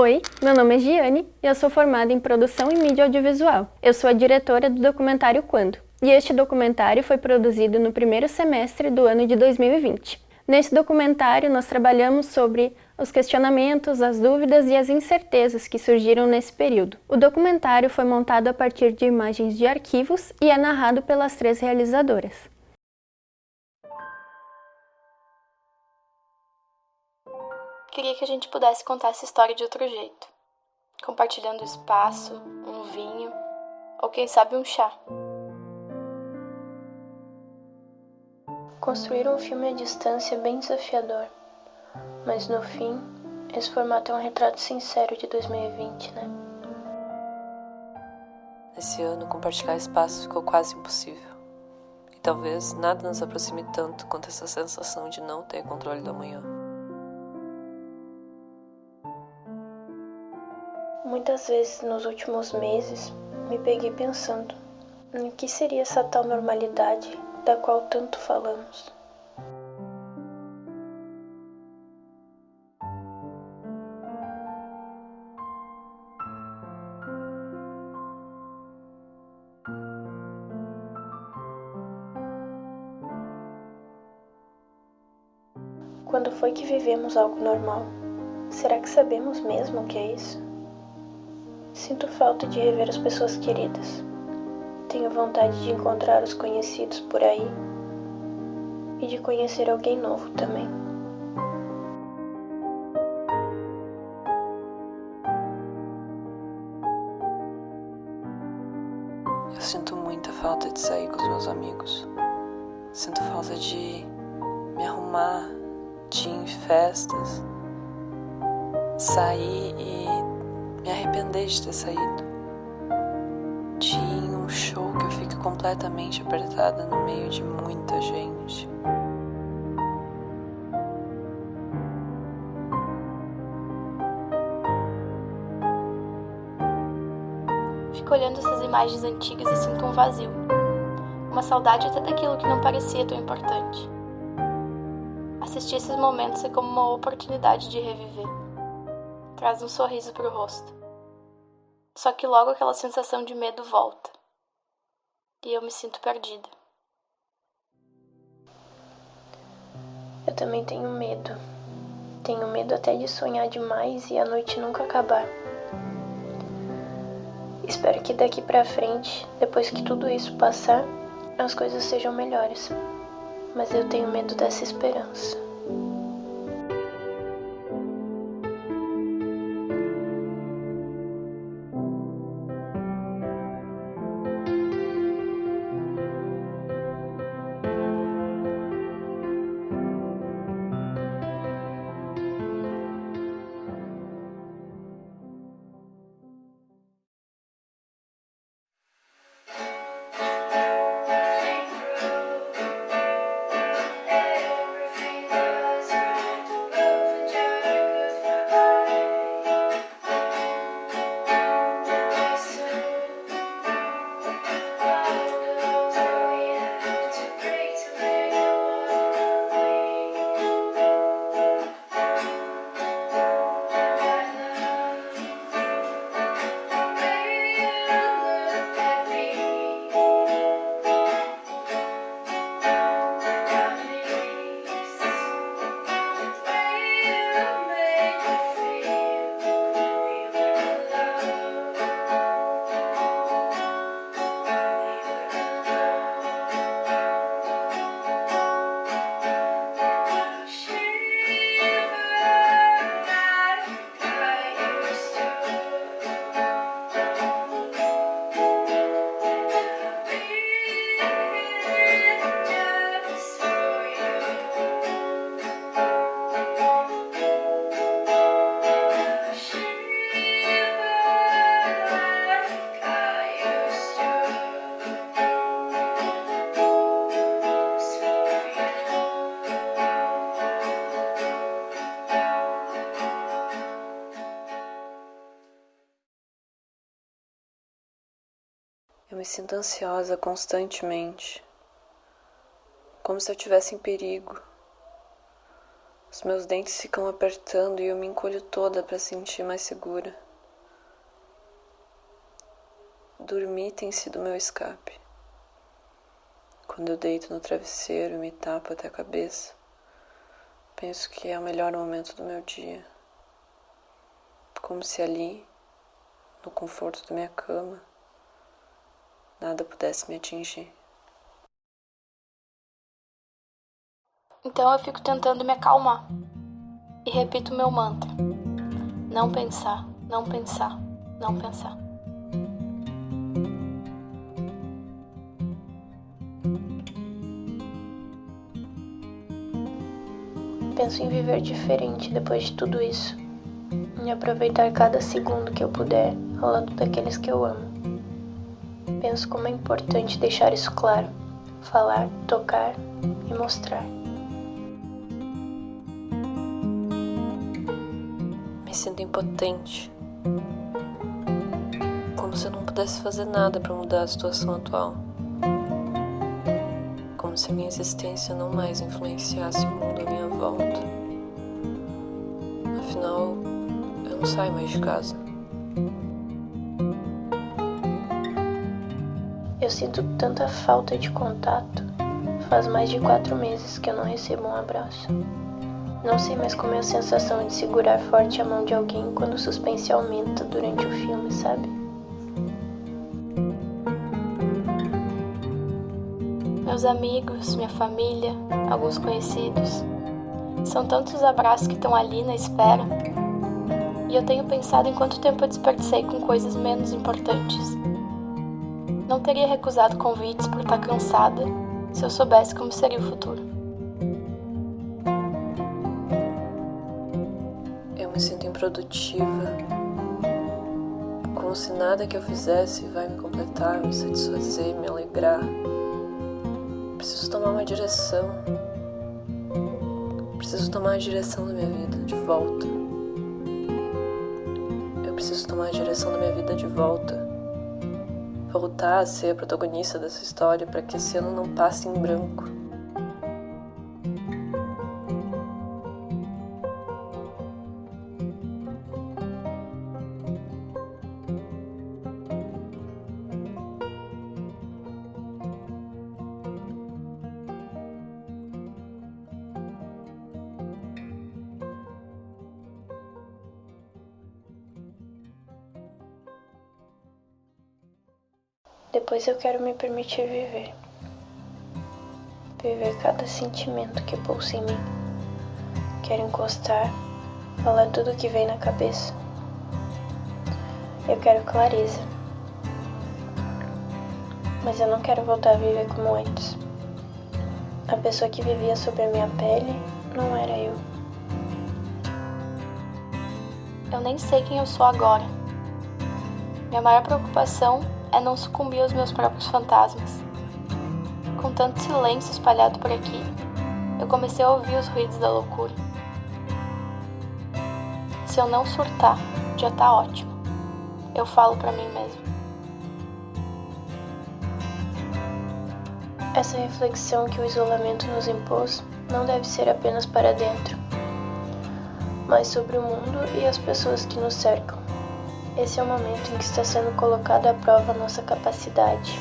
Oi, meu nome é Giane e eu sou formada em Produção e Mídia Audiovisual. Eu sou a diretora do documentário Quando, e este documentário foi produzido no primeiro semestre do ano de 2020. Nesse documentário, nós trabalhamos sobre os questionamentos, as dúvidas e as incertezas que surgiram nesse período. O documentário foi montado a partir de imagens de arquivos e é narrado pelas 3 realizadoras. Queria que a gente pudesse contar essa história de outro jeito, compartilhando espaço, um vinho, ou quem sabe um chá. Construir um filme à distância é bem desafiador, mas no fim, esse formato é um retrato sincero de 2020, né? Esse ano, compartilhar espaço ficou quase impossível. E talvez nada nos aproxime tanto quanto essa sensação de não ter controle do amanhã. Muitas vezes nos últimos meses, me peguei pensando no que seria essa tal normalidade da qual tanto falamos. Quando foi que vivemos algo normal? Será que sabemos mesmo o que é isso? Sinto falta de rever as pessoas queridas. Tenho vontade de encontrar os conhecidos por aí e de conhecer alguém novo também. Eu sinto muita falta de sair com os meus amigos. Sinto falta de me arrumar, de ir em festas, sair e me arrepender de ter saído. De ir em um show que eu fique completamente apertada no meio de muita gente. Fico olhando essas imagens antigas e sinto um vazio. Uma saudade até daquilo que não parecia tão importante. Assistir esses momentos é como uma oportunidade de reviver. Traz um sorriso pro rosto. Só que logo aquela sensação de medo volta. E eu me sinto perdida. Eu também tenho medo. Tenho medo até de sonhar demais e a noite nunca acabar. Espero que daqui pra frente, depois que tudo isso passar, as coisas sejam melhores. Mas eu tenho medo dessa esperança. Eu me sinto ansiosa constantemente, como se eu estivesse em perigo. Os meus dentes ficam apertando e eu me encolho toda para sentir mais segura. Dormir tem sido meu escape. Quando eu deito no travesseiro e me tapo até a cabeça, penso que é o melhor momento do meu dia. Como se ali, no conforto da minha cama, nada pudesse me atingir. Então eu fico tentando me acalmar e repito meu mantra: não pensar, não pensar, não pensar. Penso em viver diferente depois de tudo isso, em aproveitar cada segundo que eu puder ao lado daqueles que eu amo. Penso como é importante deixar isso claro, falar, tocar e mostrar. Me sinto impotente, como se eu não pudesse fazer nada para mudar a situação atual. Como se a minha existência não mais influenciasse o mundo à minha volta. Afinal, eu não saio mais de casa. Eu sinto tanta falta de contato. Faz mais de 4 meses que eu não recebo um abraço. Não sei mais como é a sensação de segurar forte a mão de alguém quando o suspense aumenta durante o filme, sabe? Meus amigos, minha família, alguns conhecidos. São tantos abraços que estão ali na espera. E eu tenho pensado em quanto tempo eu desperdicei com coisas menos importantes. Não teria recusado convites por estar cansada se eu soubesse como seria o futuro. Eu me sinto improdutiva, como se nada que eu fizesse vai me completar, me satisfazer, me alegrar. Preciso tomar uma direção. Preciso tomar a direção da minha vida de volta. Eu preciso tomar a direção da minha vida de volta. Voltar a ser a protagonista dessa história para que esse ano não passe em branco. Depois eu quero me permitir viver. Viver cada sentimento que pulsa em mim. Quero encostar, falar tudo o que vem na cabeça. Eu quero clareza. Mas eu não quero voltar a viver como antes. A pessoa que vivia sobre a minha pele não era eu. Eu nem sei quem eu sou agora. Minha maior preocupação é não sucumbir aos meus próprios fantasmas. Com tanto silêncio espalhado por aqui, eu comecei a ouvir os ruídos da loucura. Se eu não surtar, já tá ótimo. Eu falo pra mim mesmo. Essa reflexão que o isolamento nos impôs não deve ser apenas para dentro, mas sobre o mundo e as pessoas que nos cercam. Esse é o momento em que está sendo colocada à prova a nossa capacidade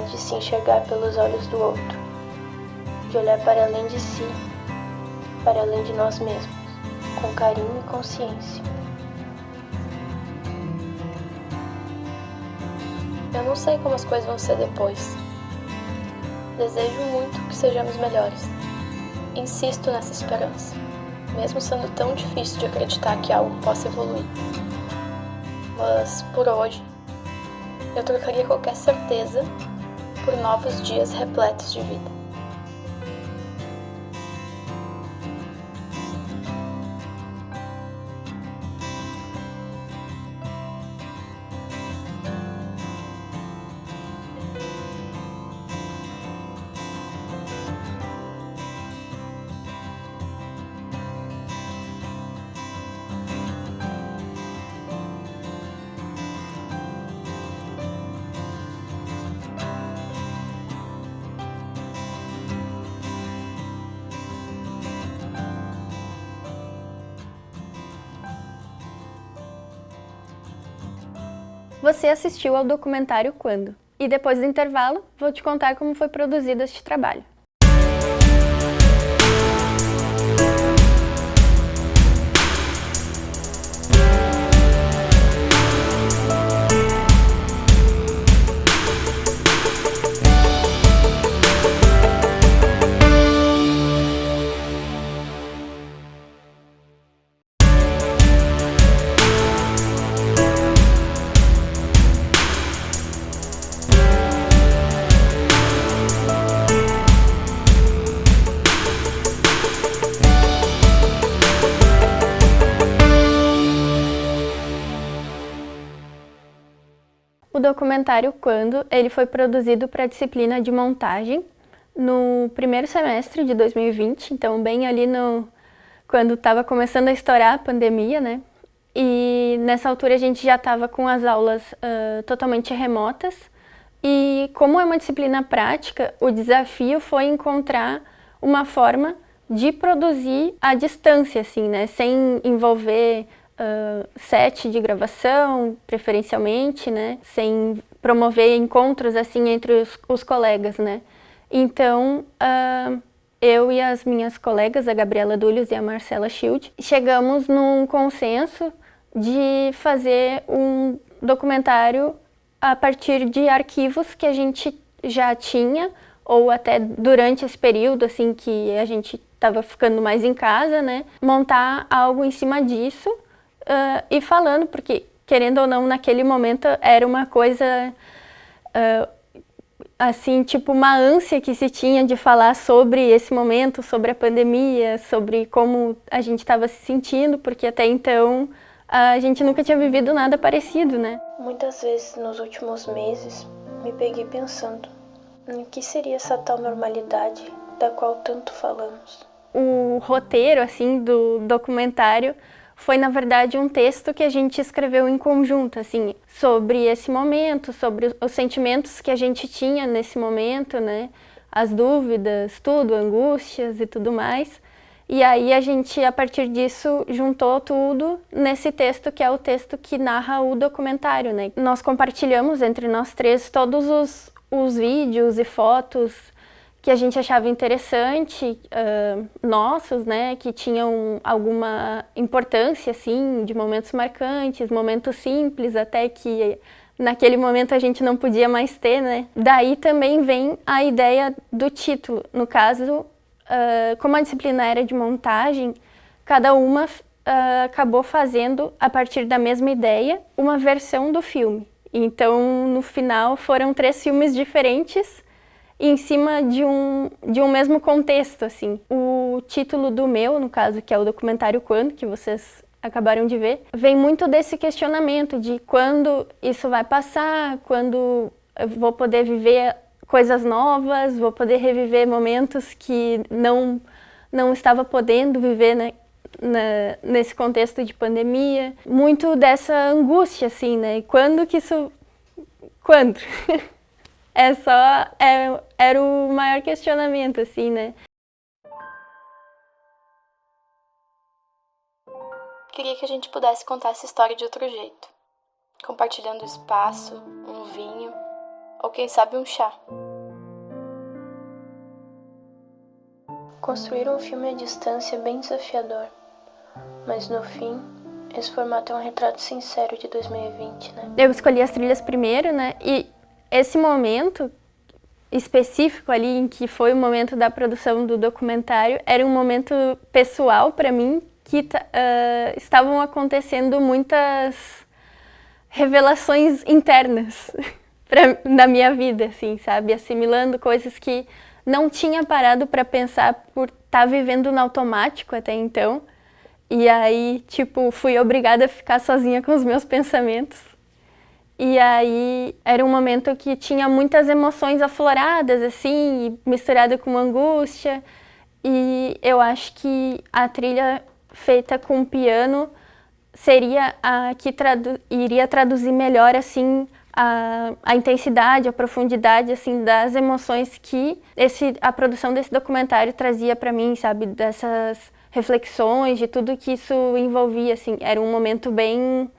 de se enxergar pelos olhos do outro, de olhar para além de si, para além de nós mesmos, com carinho e consciência. Eu não sei como as coisas vão ser depois. Desejo muito que sejamos melhores. Insisto nessa esperança, mesmo sendo tão difícil de acreditar que algo possa evoluir. Mas, por hoje, eu trocaria qualquer certeza por novos dias repletos de vida. Você assistiu ao documentário quando? E depois do intervalo, vou te contar como foi produzido este trabalho. O documentário Quando, ele foi produzido para a disciplina de montagem no primeiro semestre de 2020, então bem ali quando estava começando a estourar a pandemia, né? E nessa altura a gente já estava com as aulas totalmente remotas e como é uma disciplina prática, o desafio foi encontrar uma forma de produzir à distância, assim, né? Sem envolver set de gravação, preferencialmente, né? Sem promover encontros assim entre os colegas, né? Então, eu e as minhas colegas, a Gabriela Dúlios e a Marcela Schild, chegamos num consenso de fazer um documentário a partir de arquivos que a gente já tinha, ou até durante esse período, assim, que a gente estava ficando mais em casa, né? Montar algo em cima disso. E falando, porque querendo ou não, naquele momento era uma coisa assim, tipo uma ânsia que se tinha de falar sobre esse momento, sobre a pandemia, sobre como a gente estava se sentindo, porque até então a gente nunca tinha vivido nada parecido, né? Muitas vezes nos últimos meses me peguei pensando no que seria essa tal normalidade da qual tanto falamos. O roteiro, assim, do documentário foi, na verdade, um texto que a gente escreveu em conjunto, assim, sobre esse momento, sobre os sentimentos que a gente tinha nesse momento, né? As dúvidas, tudo, angústias e tudo mais. E aí a gente, a partir disso, juntou tudo nesse texto, que é o texto que narra o documentário, né? Nós compartilhamos entre nós três todos os vídeos e fotos que a gente achava interessante, nossos, né, que tinham alguma importância, assim, de momentos marcantes, momentos simples, até que naquele momento a gente não podia mais ter, né. Daí também vem a ideia do título. No caso, como a disciplina era de montagem, cada uma acabou fazendo, a partir da mesma ideia, uma versão do filme. Então, no final, foram 3 filmes diferentes, em cima de um mesmo contexto, assim. O título do meu, no caso, que é o documentário Quando, que vocês acabaram de ver, vem muito desse questionamento de quando isso vai passar, quando eu vou poder viver coisas novas, vou poder reviver momentos que não estava podendo viver, né, nesse contexto de pandemia. Muito dessa angústia, assim, né? E quando que isso... Quando? Era o maior questionamento, assim, né? Queria que a gente pudesse contar essa história de outro jeito, compartilhando espaço, um vinho, ou quem sabe um chá. Construir um filme à distância é bem desafiador, mas no fim, esse formato é um retrato sincero de 2020, né? Eu escolhi as trilhas primeiro, né? E esse momento específico ali, em que foi o momento da produção do documentário, era um momento pessoal para mim, que estavam acontecendo muitas revelações internas na minha vida, assim, sabe? Assimilando coisas que não tinha parado para pensar por estar vivendo no automático até então. E aí, tipo, fui obrigada a ficar sozinha com os meus pensamentos. E aí, era um momento que tinha muitas emoções afloradas, assim, misturada com angústia. E eu acho que a trilha feita com piano seria a que iria traduzir melhor, assim, a intensidade, a profundidade, assim, das emoções que a produção desse documentário trazia para mim, sabe? Dessas reflexões, de tudo que isso envolvia, assim. Era um momento bem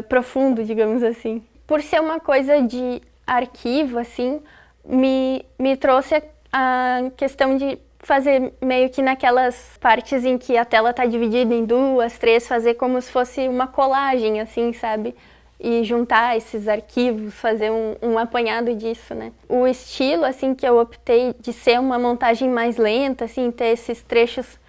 profundo, digamos assim. Por ser uma coisa de arquivo, assim, me trouxe a questão de fazer meio que naquelas partes em que a tela está dividida em 2, 3, fazer como se fosse uma colagem, assim, sabe? E juntar esses arquivos, fazer um apanhado disso, né? O estilo, assim, que eu optei de ser uma montagem mais lenta, assim, ter esses trechos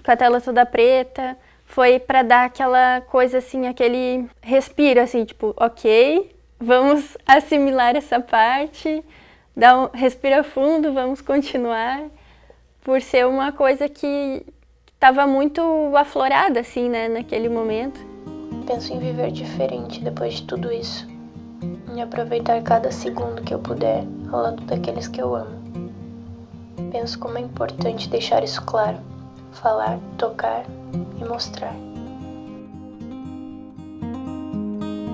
com a tela toda preta, foi para dar aquela coisa, assim, aquele respiro, assim, tipo, ok, vamos assimilar essa parte, respira fundo, vamos continuar, por ser uma coisa que estava muito aflorada, assim, né, naquele momento. Penso em viver diferente depois de tudo isso, em aproveitar cada segundo que eu puder ao lado daqueles que eu amo. Penso como é importante deixar isso claro, falar, tocar e mostrar.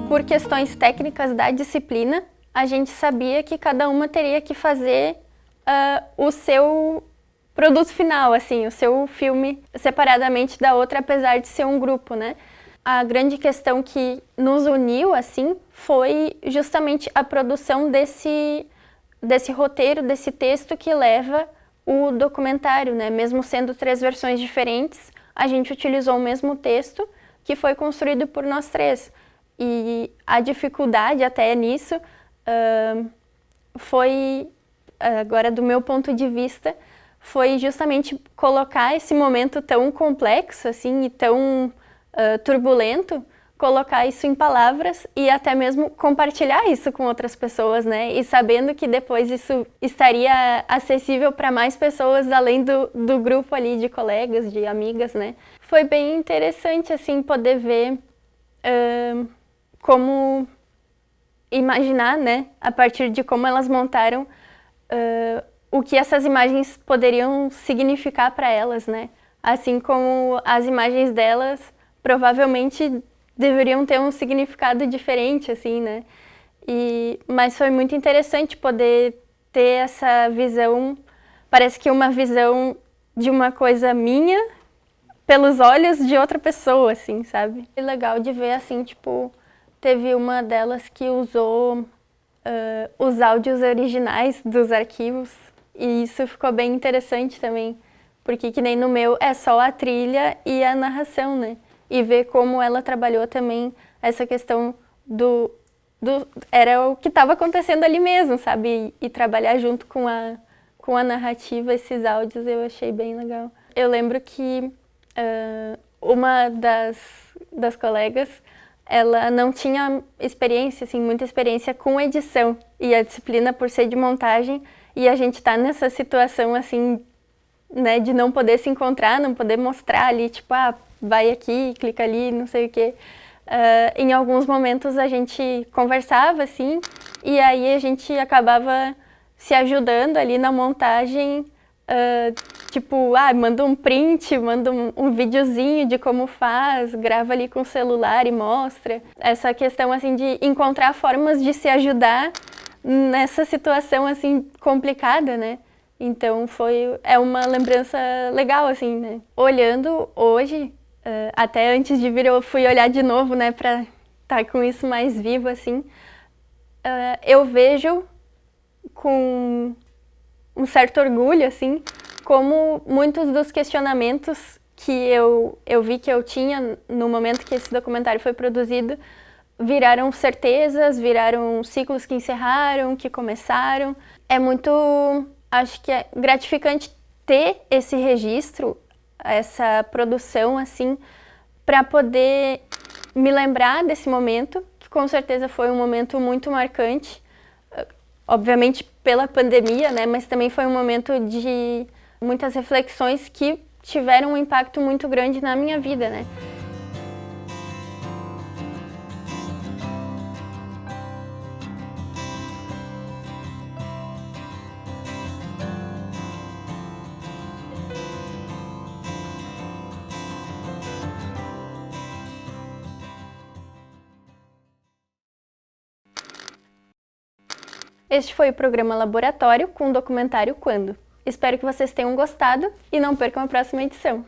Por questões técnicas da disciplina, a gente sabia que cada uma teria que fazer o seu produto final, assim, o seu filme separadamente da outra, apesar de ser um grupo, né? A grande questão que nos uniu, assim, foi justamente a produção desse roteiro, desse texto que leva o documentário, né? Mesmo sendo 3 versões diferentes, a gente utilizou o mesmo texto que foi construído por nós 3. E a dificuldade até nisso foi, agora do meu ponto de vista, foi justamente colocar esse momento tão complexo, assim, e tão turbulento, colocar isso em palavras e até mesmo compartilhar isso com outras pessoas, né? E sabendo que depois isso estaria acessível para mais pessoas além do grupo ali de colegas, de amigas, né? Foi bem interessante, assim, poder ver como imaginar, né? A partir de como elas montaram o que essas imagens poderiam significar para elas, né? Assim como as imagens delas provavelmente deveriam ter um significado diferente, assim, né? Mas foi muito interessante poder ter essa visão, parece que uma visão de uma coisa minha pelos olhos de outra pessoa, assim, sabe? É legal de ver, assim, tipo, teve uma delas que usou os áudios originais dos arquivos e isso ficou bem interessante também, porque que nem no meu é só a trilha e a narração, né? E ver como ela trabalhou também essa questão era o que estava acontecendo ali mesmo, sabe? E trabalhar junto com a narrativa, esses áudios, eu achei bem legal. Eu lembro que uma das colegas, ela não tinha experiência, assim, muita experiência com edição. E a disciplina, por ser de montagem, e a gente tá nessa situação, assim, né, de não poder se encontrar, não poder mostrar ali, tipo, vai aqui, clica ali, não sei o quê. Em alguns momentos a gente conversava, assim, e aí a gente acabava se ajudando ali na montagem, tipo, manda um print, manda um videozinho de como faz, grava ali com o celular e mostra. Essa questão, assim, de encontrar formas de se ajudar nessa situação, assim, complicada, né? Então é uma lembrança legal, assim, né? Olhando hoje, até antes de vir eu fui olhar de novo, né, pra estar com isso mais vivo, assim. Eu vejo com um certo orgulho, assim, como muitos dos questionamentos que eu vi que eu tinha no momento que esse documentário foi produzido viraram certezas, viraram ciclos que encerraram, que começaram. É muito, acho que é gratificante ter esse registro, essa produção, assim, para poder me lembrar desse momento, que com certeza foi um momento muito marcante, obviamente pela pandemia, né, mas também foi um momento de muitas reflexões que tiveram um impacto muito grande na minha vida, né. Este foi o programa Laboratório com o documentário Quando. Espero que vocês tenham gostado e não percam a próxima edição.